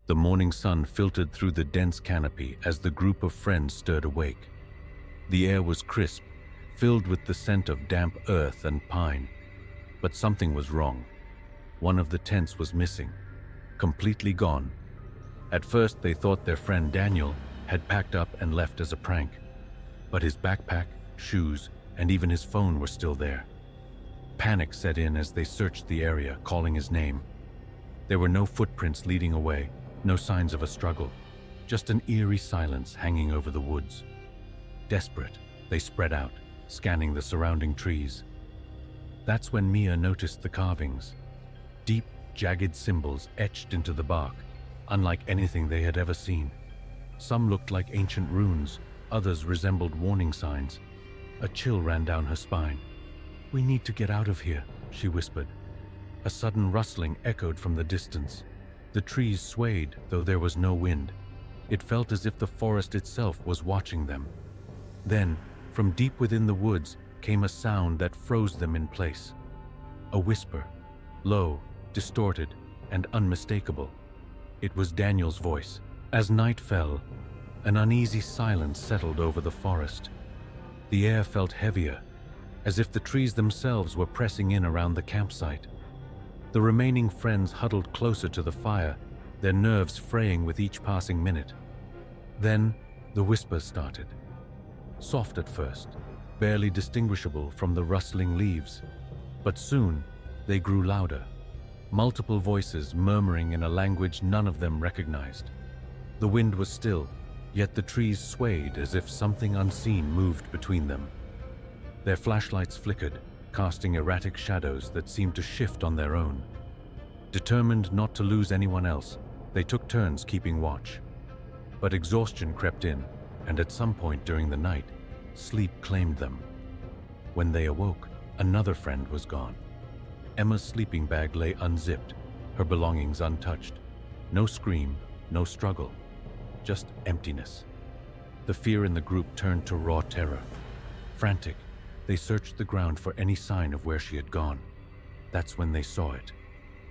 The morning sun filtered through the dense canopy as the group of friends stirred awake. The air was crisp, filled with the scent of damp earth and pine. But something was wrong. One of the tents was missing, completely gone. At first, they thought their friend Daniel had packed up and left as a prank. But his backpack, shoes, and even his phone were still there. Panic set in as they searched the area, calling his name. There were no footprints leading away, no signs of a struggle, just an eerie silence hanging over the woods. Desperate, they spread out, scanning the surrounding trees. That's when Mia noticed the carvings. Deep, jagged symbols etched into the bark, unlike anything they had ever seen. Some looked like ancient runes, others resembled warning signs. A chill ran down her spine. "We need to get out of here," she whispered. A sudden rustling echoed from the distance. The trees swayed, though there was no wind. It felt as if the forest itself was watching them. Then, from deep within the woods, came a sound that froze them in place. A whisper, low, distorted, and unmistakable. It was Daniel's voice. As night fell, an uneasy silence settled over the forest. The air felt heavier, as if the trees themselves were pressing in around the campsite. The remaining friends huddled closer to the fire, their nerves fraying with each passing minute. Then, the whispers started. Soft at first, barely distinguishable from the rustling leaves. But soon, they grew louder. Multiple voices murmuring in a language none of them recognized. The wind was still, yet the trees swayed as if something unseen moved between them. Their flashlights flickered, casting erratic shadows that seemed to shift on their own. Determined not to lose anyone else, they took turns keeping watch. But exhaustion crept in, and at some point during the night, sleep claimed them. When they awoke, another friend was gone. Emma's sleeping bag lay unzipped, her belongings untouched. No scream, no struggle, just emptiness. The fear in the group turned to raw terror. Frantic, they searched the ground for any sign of where she had gone. That's when they saw it.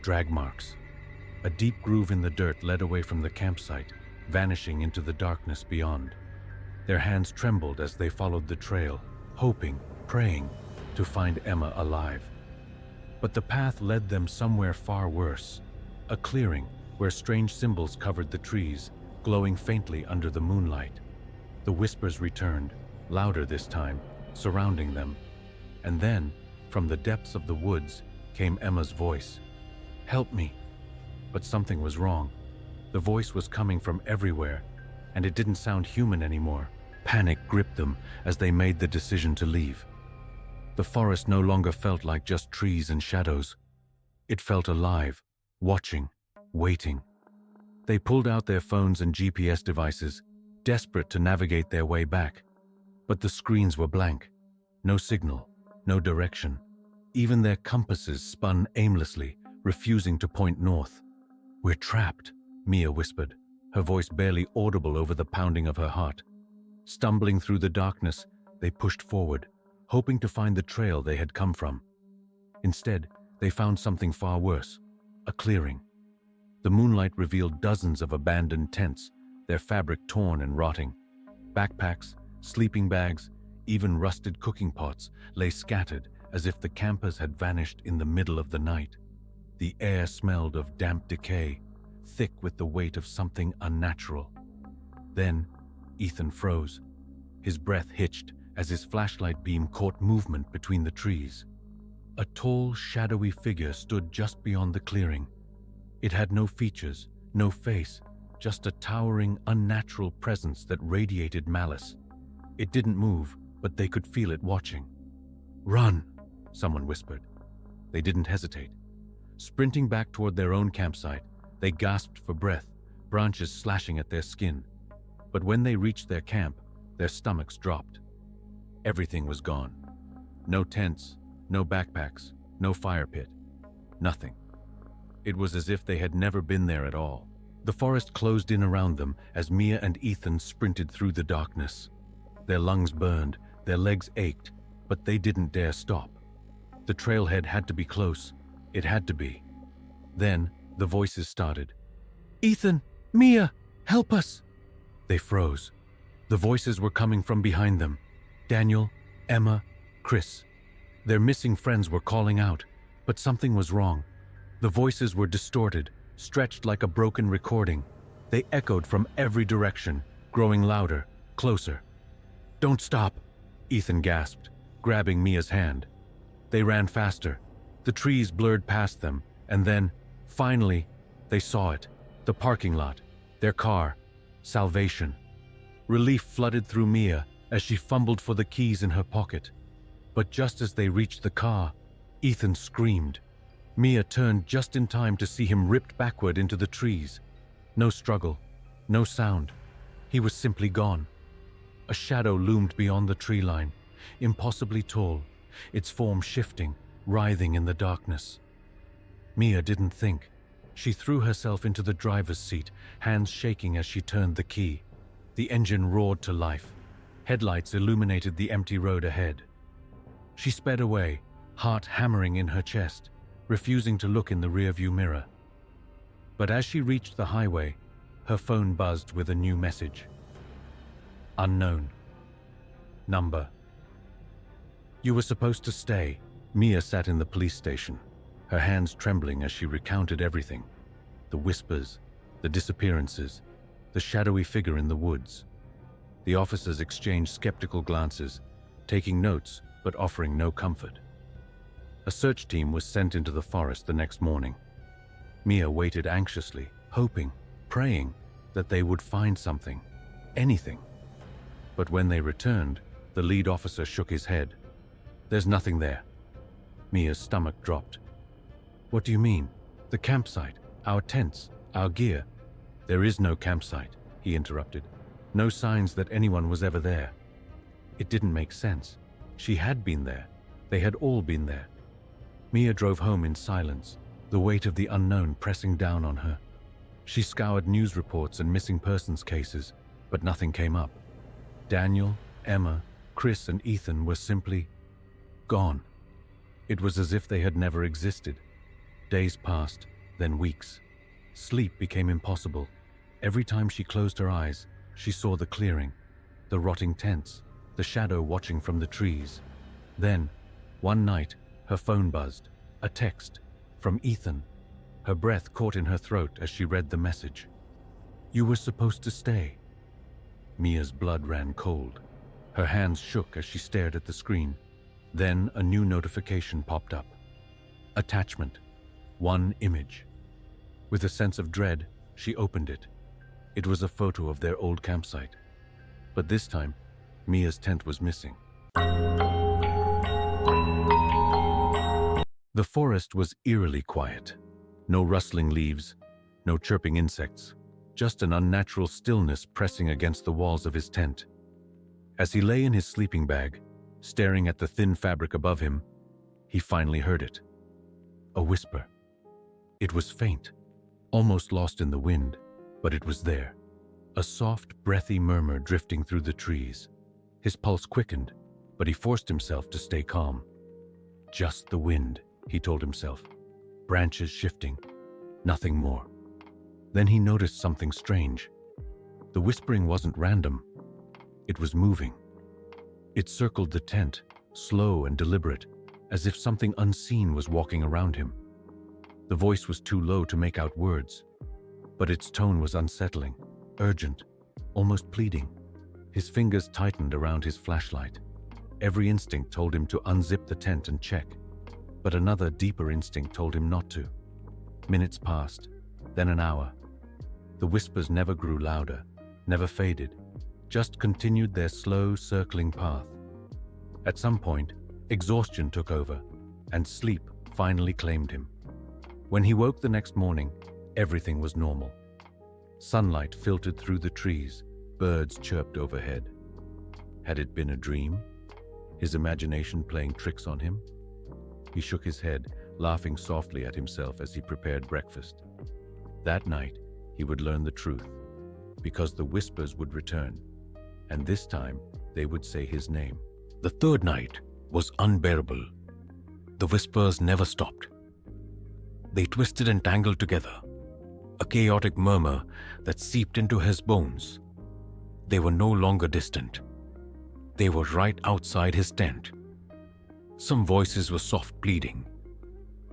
Drag marks. A deep groove in the dirt led away from the campsite, vanishing into the darkness beyond. Their hands trembled as they followed the trail, hoping, praying, to find Emma alive. But the path led them somewhere far worse. A clearing where strange symbols covered the trees, glowing faintly under the moonlight. The whispers returned, louder this time, surrounding them. And then, from the depths of the woods, came Emma's voice. "Help me." But something was wrong. The voice was coming from everywhere, and it didn't sound human anymore. Panic gripped them as they made the decision to leave. The forest no longer felt like just trees and shadows. It felt alive, watching, waiting. They pulled out their phones and GPS devices, desperate to navigate their way back. But the screens were blank. No signal, no direction. Even their compasses spun aimlessly, refusing to point north. "We're trapped," Mia whispered, her voice barely audible over the pounding of her heart. Stumbling through the darkness, they pushed forward, hoping to find the trail they had come from. Instead, they found something far worse, a clearing. The moonlight revealed dozens of abandoned tents, their fabric torn and rotting. Backpacks, sleeping bags, even rusted cooking pots lay scattered as if the campers had vanished in the middle of the night. The air smelled of damp decay, thick with the weight of something unnatural. Then, Ethan froze. His breath hitched as his flashlight beam caught movement between the trees. A tall, shadowy figure stood just beyond the clearing. It had no features, no face, just a towering, unnatural presence that radiated malice. It didn't move, but they could feel it watching. "Run," someone whispered. They didn't hesitate. Sprinting back toward their own campsite, they gasped for breath, branches slashing at their skin. But when they reached their camp, their stomachs dropped. Everything was gone. No tents, no backpacks, no fire pit. Nothing. It was as if they had never been there at all. The forest closed in around them as Mia and Ethan sprinted through the darkness. Their lungs burned, their legs ached, but they didn't dare stop. The trailhead had to be close. It had to be. Then, the voices started. "Ethan! Mia, help us! They froze. The voices were coming from behind them. Daniel, Emma, Chris. Their missing friends were calling out, but something was wrong. The voices were distorted, stretched like a broken recording. They echoed from every direction, growing louder, closer. "Don't stop," Ethan gasped, grabbing Mia's hand. They ran faster. The trees blurred past them, and then, finally, they saw it. The parking lot, their car, salvation. Relief flooded through Mia as she fumbled for the keys in her pocket. But just as they reached the car, Ethan screamed. Mia turned just in time to see him ripped backward into the trees. No struggle, no sound. He was simply gone. A shadow loomed beyond the tree line, impossibly tall, its form shifting, writhing in the darkness. Mia didn't think. She threw herself into the driver's seat, hands shaking as she turned the key. The engine roared to life. Headlights illuminated the empty road ahead. She sped away, heart hammering in her chest, refusing to look in the rearview mirror. But as she reached the highway, her phone buzzed with a new message. Unknown. Number. "You were supposed to stay." Mia sat in the police station, her hands trembling as she recounted everything. The whispers, the disappearances, the shadowy figure in the woods. The officers exchanged skeptical glances, taking notes but offering no comfort. A search team was sent into the forest the next morning. Mia waited anxiously, hoping, praying that they would find something, anything. But when they returned, the lead officer shook his head. "There's nothing there." Mia's stomach dropped. "What do you mean? The campsite, our tents, our gear?" "There is no campsite," he interrupted. "No signs that anyone was ever there." It didn't make sense. She had been there. They had all been there. Mia drove home in silence, the weight of the unknown pressing down on her. She scoured news reports and missing persons cases, but nothing came up. Daniel, Emma, Chris, and Ethan were simply gone. It was as if they had never existed. Days passed, then weeks. Sleep became impossible. Every time she closed her eyes, she saw the clearing, the rotting tents, the shadow watching from the trees. Then, one night, her phone buzzed, a text from Ethan. Her breath caught in her throat as she read the message. "You were supposed to stay." Mia's blood ran cold. Her hands shook as she stared at the screen. Then a new notification popped up. Attachment. One image. With a sense of dread, she opened it. It was a photo of their old campsite. But this time, Mia's tent was missing. The forest was eerily quiet. No rustling leaves, no chirping insects, just an unnatural stillness pressing against the walls of his tent. As he lay in his sleeping bag, staring at the thin fabric above him, he finally heard it. A whisper. It was faint, almost lost in the wind, but it was there. A soft, breathy murmur drifting through the trees. His pulse quickened, but he forced himself to stay calm. Just the wind, he told himself. Branches shifting, nothing more. Then he noticed something strange. The whispering wasn't random. It was moving. It circled the tent, slow and deliberate, as if something unseen was walking around him. The voice was too low to make out words, but its tone was unsettling, urgent, almost pleading. His fingers tightened around his flashlight. Every instinct told him to unzip the tent and check, but another deeper instinct told him not to. Minutes passed, then an hour. The whispers never grew louder, never faded, just continued their slow, circling path. At some point, exhaustion took over, and sleep finally claimed him. When he woke the next morning, everything was normal. Sunlight filtered through the trees, birds chirped overhead. Had it been a dream? His imagination playing tricks on him? He shook his head, laughing softly at himself as he prepared breakfast. That night, he would learn the truth, because the whispers would return, and this time they would say his name. The third night was unbearable. The whispers never stopped. They twisted and tangled together. a chaotic murmur that seeped into his bones. They were no longer distant. They were right outside his tent. Some voices were soft pleading.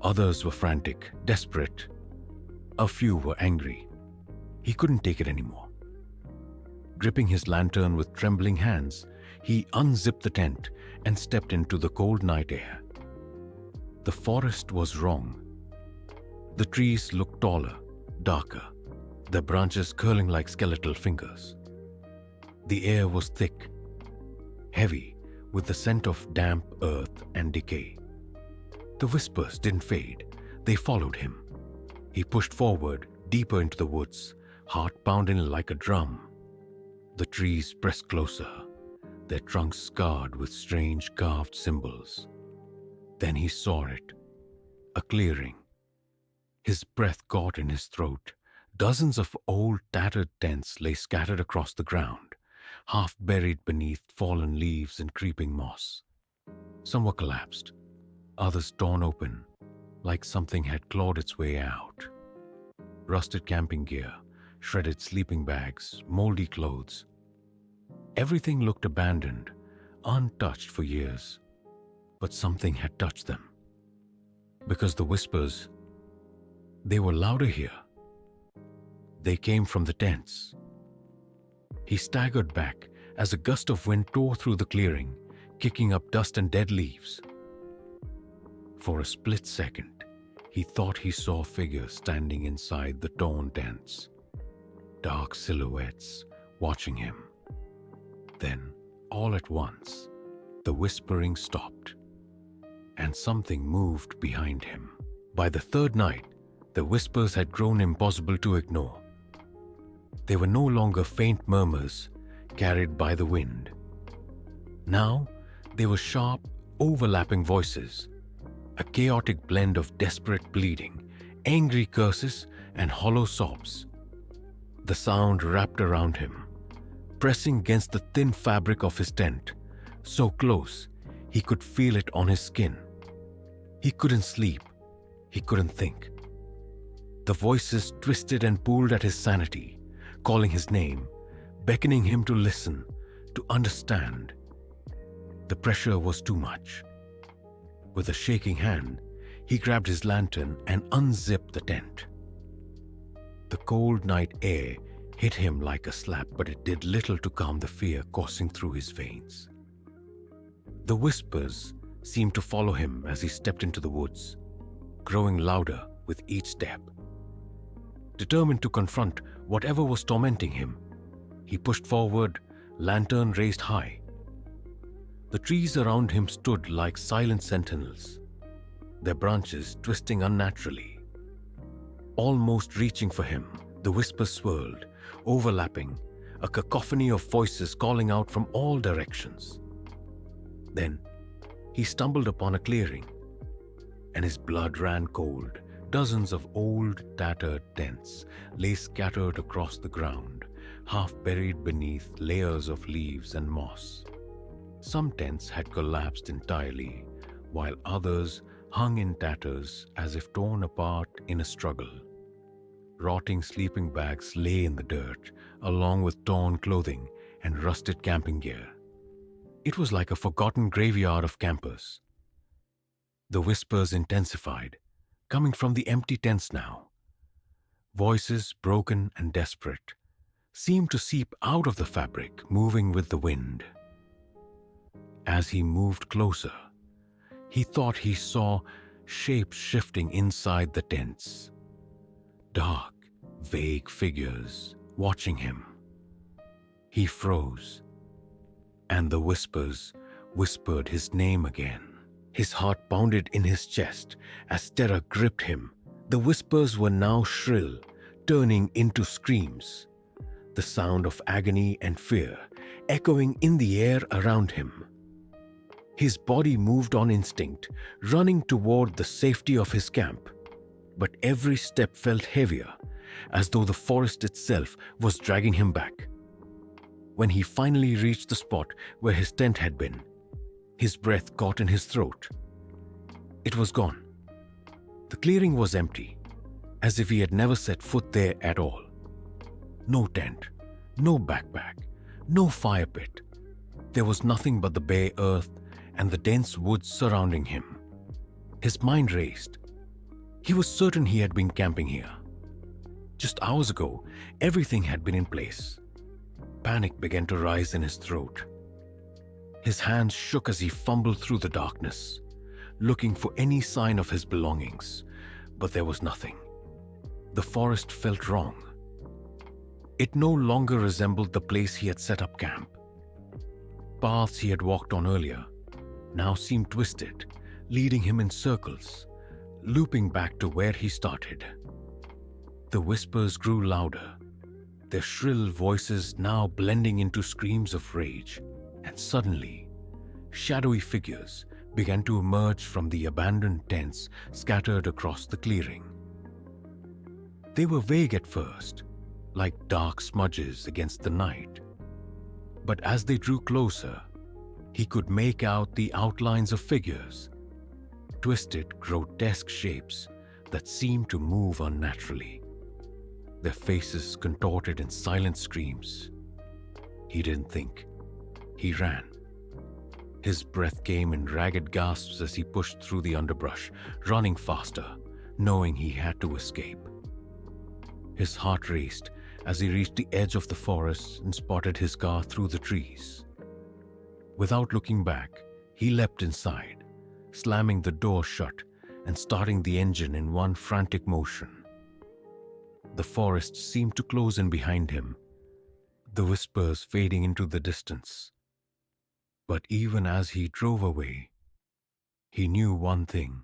Others were frantic, desperate. A few were angry. He couldn't take it anymore. Gripping his lantern with trembling hands, he unzipped the tent and stepped into the cold night air. The forest was wrong. The trees looked taller, darker, their branches curling like skeletal fingers. The air was thick, heavy, with the scent of damp earth and decay. The whispers didn't fade. They followed him. He pushed forward, deeper into the woods, heart pounding like a drum. The trees pressed closer, their trunks scarred with strange carved symbols. Then he saw it, a clearing. His breath caught in his throat. Dozens of old, tattered tents lay scattered across the ground, half buried beneath fallen leaves and creeping moss. Some were collapsed, others torn open, like something had clawed its way out. Rusted camping gear, shredded sleeping bags, moldy clothes. Everything looked abandoned, untouched for years. But something had touched them. Because the whispers, they were louder here. They came from the tents. He staggered back as a gust of wind tore through the clearing, kicking up dust and dead leaves. For a split second, he thought he saw figures standing inside the torn tents, dark silhouettes watching him. Then, all at once, the whispering stopped, and something moved behind him. By the third night, the whispers had grown impossible to ignore. They were no longer faint murmurs carried by the wind. Now, they were sharp, overlapping voices, a chaotic blend of desperate pleading, angry curses, and hollow sobs. The sound wrapped around him, pressing against the thin fabric of his tent, so close he could feel it on his skin. He couldn't sleep. He couldn't think. The voices twisted and pulled at his sanity, calling his name, beckoning him to listen, to understand. The pressure was too much. With a shaking hand, he grabbed his lantern and unzipped the tent. The cold night air hit him like a slap, but it did little to calm the fear coursing through his veins. The whispers seemed to follow him as he stepped into the woods, growing louder with each step. Determined to confront whatever was tormenting him, he pushed forward, lantern raised high. The trees around him stood like silent sentinels, their branches twisting unnaturally. Almost reaching for him, the whispers swirled, overlapping, a cacophony of voices calling out from all directions. Then, he stumbled upon a clearing, and his blood ran cold. Dozens of old, tattered tents lay scattered across the ground, half buried beneath layers of leaves and moss. Some tents had collapsed entirely, while others hung in tatters as if torn apart in a struggle. Rotting sleeping bags lay in the dirt, along with torn clothing and rusted camping gear. It was like a forgotten graveyard of campers. The whispers intensified, coming from the empty tents now. Voices, broken and desperate, seemed to seep out of the fabric, moving with the wind. As he moved closer, he thought he saw shapes shifting inside the tents. Dark, vague figures watching him. He froze, and the whispers whispered his name again. His heart pounded in his chest as terror gripped him. The whispers were now shrill, turning into screams, the sound of agony and fear echoing in the air around him. His body moved on instinct, running toward the safety of his camp. But every step felt heavier, as though the forest itself was dragging him back. When he finally reached the spot where his tent had been, his breath caught in his throat. It was gone. The clearing was empty. as if he had never set foot there at all. No tent, no backpack, no fire pit. There was nothing but the bare earth and the dense woods surrounding him. His mind raced. He was certain he had been camping here. Just hours ago, everything had been in place. Panic began to rise in his throat. His hands shook as he fumbled through the darkness, looking for any sign of his belongings, but there was nothing. The forest felt wrong. It no longer resembled the place he had set up camp. Paths he had walked on earlier now seemed twisted, leading him in circles, looping back to where he started. The whispers grew louder, their shrill voices now blending into screams of rage, and suddenly, shadowy figures began to emerge from the abandoned tents scattered across the clearing. They were vague at first, like dark smudges against the night. But as they drew closer, he could make out the outlines of figures, twisted, grotesque shapes that seemed to move unnaturally, their faces contorted in silent screams. He didn't think. He ran. His breath came in ragged gasps as he pushed through the underbrush, running faster, knowing he had to escape. His heart raced as he reached the edge of the forest and spotted his car through the trees. Without looking back, he leapt inside, slamming the door shut and starting the engine in one frantic motion. The forest seemed to close in behind him, the whispers fading into the distance. But even as he drove away, he knew one thing.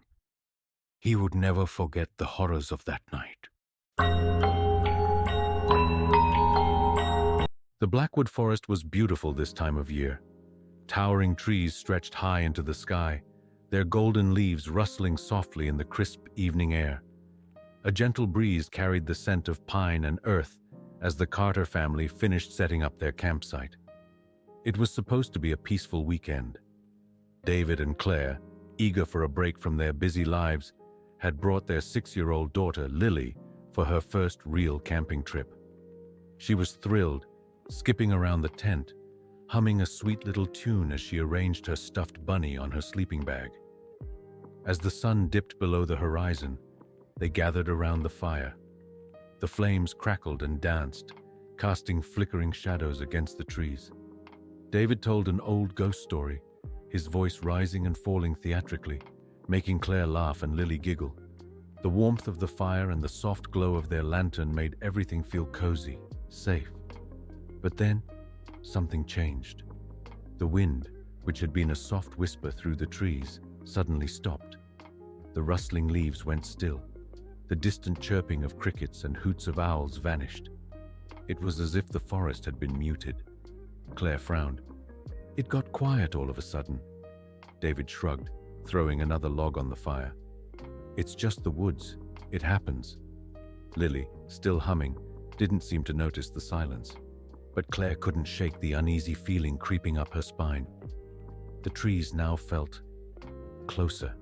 He would never forget the horrors of that night. The Blackwood Forest was beautiful this time of year. Towering trees stretched high into the sky, their golden leaves rustling softly in the crisp evening air. A gentle breeze carried the scent of pine and earth as the Carter family finished setting up their campsite. It was supposed to be a peaceful weekend. David and Claire, eager for a break from their busy lives, had brought their 6-year-old daughter, Lily, for her first real camping trip. She was thrilled, skipping around the tent, humming a sweet little tune as she arranged her stuffed bunny on her sleeping bag. As the sun dipped below the horizon, they gathered around the fire. The flames crackled and danced, casting flickering shadows against the trees. David told an old ghost story, his voice rising and falling theatrically, making Claire laugh and Lily giggle. The warmth of the fire and the soft glow of their lantern made everything feel cozy, safe. But then, something changed. The wind, which had been a soft whisper through the trees, suddenly stopped. The rustling leaves went still. The distant chirping of crickets and hoots of owls vanished. It was as if the forest had been muted. Claire frowned. It got quiet all of a sudden. David shrugged, throwing another log on the fire. It's just the woods. It happens. Lily, still humming, didn't seem to notice the silence. But Claire couldn't shake the uneasy feeling creeping up her spine. The trees now felt closer.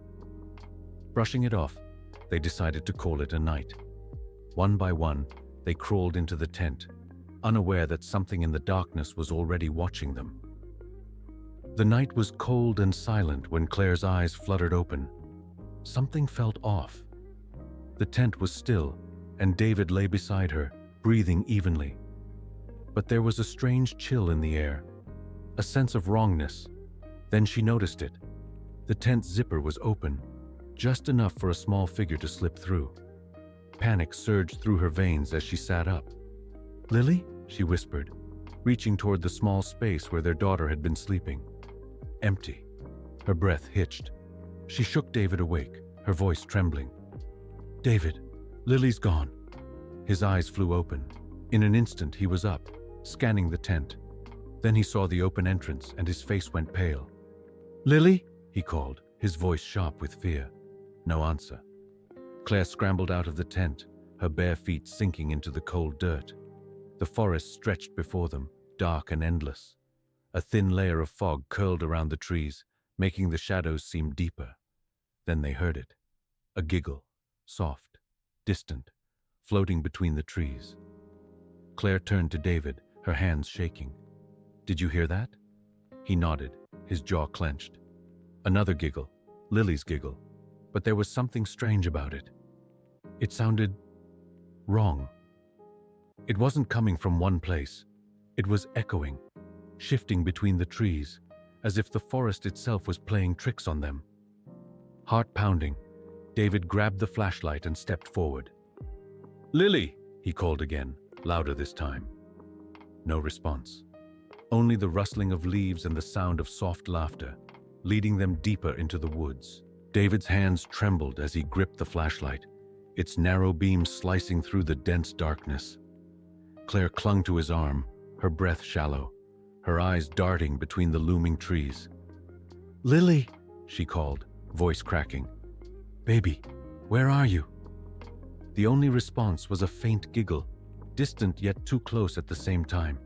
Brushing it off, they decided to call it a night. One by one, they crawled into the tent, unaware that something in the darkness was already watching them. The night was cold and silent when Claire's eyes fluttered open. Something felt off. The tent was still, and David lay beside her, breathing evenly. But there was a strange chill in the air, a sense of wrongness. Then she noticed it. The tent zipper was open, just enough for a small figure to slip through. Panic surged through her veins as she sat up. "Lily?" she whispered, reaching toward the small space where their daughter had been sleeping. Empty. Her breath hitched. She shook David awake, her voice trembling. "David, Lily's gone." His eyes flew open. In an instant, he was up, scanning the tent. Then he saw the open entrance and his face went pale. "Lily?" he called, his voice sharp with fear. No answer. Claire scrambled out of the tent, her bare feet sinking into the cold dirt. The forest stretched before them, dark and endless. A thin layer of fog curled around the trees, making the shadows seem deeper. Then they heard it. A giggle, soft, distant, floating between the trees. Claire turned to David, her hands shaking. "Did you hear that?" He nodded, his jaw clenched. Another giggle, Lily's giggle, but there was something strange about it. It sounded wrong. It wasn't coming from one place. It was echoing, shifting between the trees, as if the forest itself was playing tricks on them. Heart pounding, David grabbed the flashlight and stepped forward. "Lily!" he called again, louder this time. No response. Only the rustling of leaves and the sound of soft laughter, leading them deeper into the woods. David's hands trembled as he gripped the flashlight, its narrow beam slicing through the dense darkness. Claire clung to his arm, her breath shallow, her eyes darting between the looming trees. "Lily!" she called, voice cracking. "Baby, where are you?" The only response was a faint giggle, distant yet too close at the same time.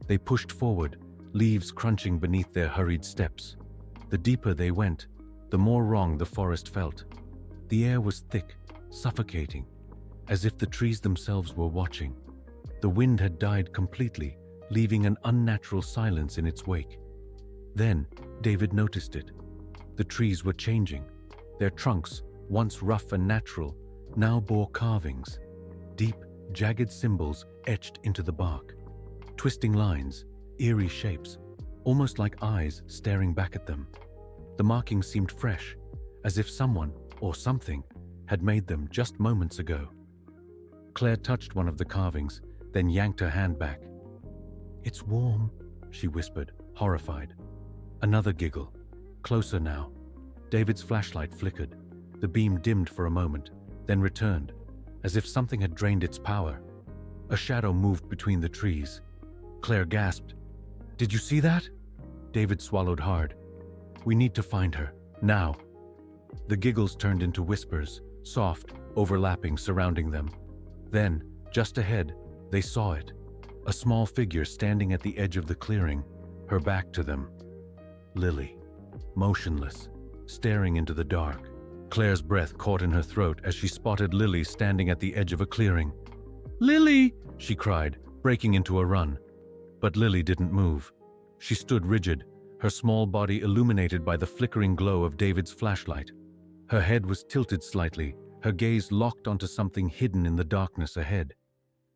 They pushed forward, leaves crunching beneath their hurried steps. The deeper they went, the more wrong the forest felt. The air was thick, suffocating, as if the trees themselves were watching. The wind had died completely, leaving an unnatural silence in its wake. Then, David noticed it. The trees were changing. Their trunks, once rough and natural, now bore carvings, deep, jagged symbols etched into the bark. Twisting lines, eerie shapes, almost like eyes staring back at them. The markings seemed fresh, as if someone, or something, had made them just moments ago. Claire touched one of the carvings, then yanked her hand back. "It's warm," she whispered, horrified. Another giggle, closer now. David's flashlight flickered. The beam dimmed for a moment, then returned, as if something had drained its power. A shadow moved between the trees. Claire gasped. "Did you see that?" David swallowed hard. "We need to find her, now." The giggles turned into whispers, soft, overlapping, surrounding them. Then, just ahead, they saw it. A small figure standing at the edge of the clearing, her back to them. Lily, motionless, staring into the dark. Claire's breath caught in her throat as she spotted Lily standing at the edge of a clearing. "Lily!" she cried, breaking into a run. But Lily didn't move. She stood rigid, her small body illuminated by the flickering glow of David's flashlight. Her head was tilted slightly, her gaze locked onto something hidden in the darkness ahead.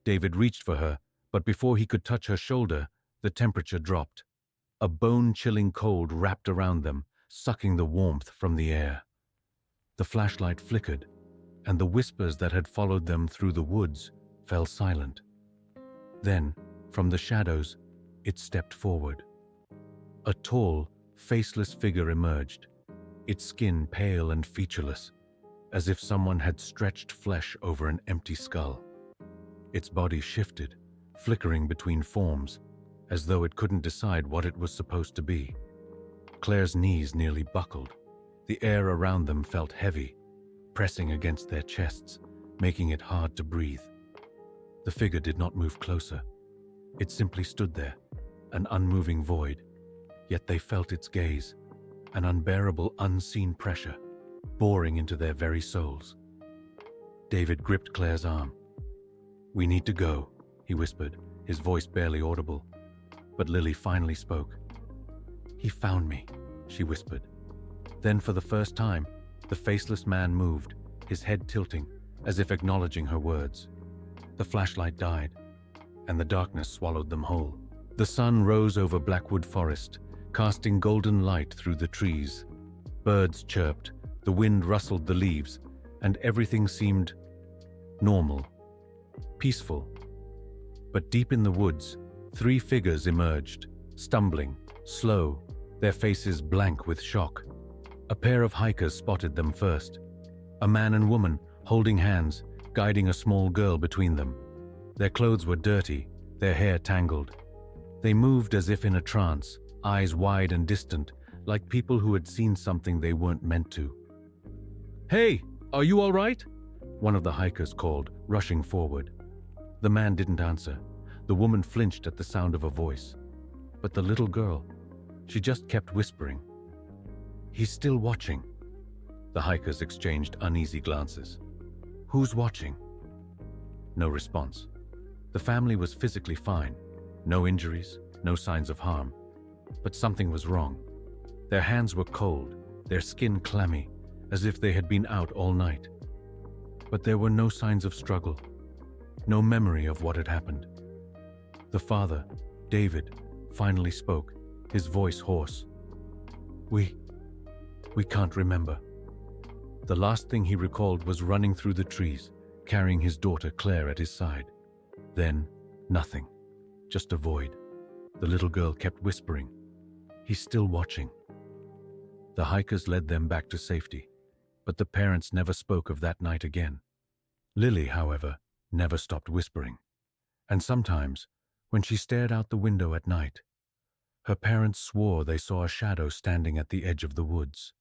David reached for her, but before he could touch her shoulder, the temperature dropped. A bone-chilling cold wrapped around them, sucking the warmth from the air. The flashlight flickered, and the whispers that had followed them through the woods fell silent. Then, from the shadows, it stepped forward. A tall, faceless figure emerged, its skin pale and featureless, as if someone had stretched flesh over an empty skull. Its body shifted, flickering between forms, as though it couldn't decide what it was supposed to be. Claire's knees nearly buckled. The air around them felt heavy, pressing against their chests, making it hard to breathe. The figure did not move closer. It simply stood there, an unmoving void, yet they felt its gaze, an unbearable, unseen pressure, boring into their very souls. David gripped Claire's arm. "We need to go," he whispered, his voice barely audible. But Lily finally spoke. "He found me," she whispered. Then for the first time, the faceless man moved, his head tilting, as if acknowledging her words. The flashlight died, and the darkness swallowed them whole. The sun rose over Blackwood Forest, casting golden light through the trees. Birds chirped, the wind rustled the leaves, and everything seemed normal, peaceful. But deep in the woods, 3 figures emerged, stumbling, slow, their faces blank with shock. A pair of hikers spotted them first. A man and woman, holding hands, guiding a small girl between them. Their clothes were dirty, their hair tangled. They moved as if in a trance, eyes wide and distant, like people who had seen something they weren't meant to. "Hey, are you all right?" one of the hikers called, rushing forward. The man didn't answer. The woman flinched at the sound of a voice. But the little girl, she just kept whispering. "He's still watching." The hikers exchanged uneasy glances. "Who's watching?" No response. The family was physically fine. No injuries, no signs of harm. But something was wrong. Their hands were cold, their skin clammy, as if they had been out all night. But there were no signs of struggle, no memory of what had happened. The father, David, finally spoke, his voice hoarse. We can't remember. The last thing he recalled was running through the trees, carrying his daughter Claire at his side. Then, nothing. Just a void. The little girl kept whispering, "He's still watching." The hikers led them back to safety, but the parents never spoke of that night again. Lily, however, never stopped whispering. And sometimes, when she stared out the window at night, her parents swore they saw a shadow standing at the edge of the woods.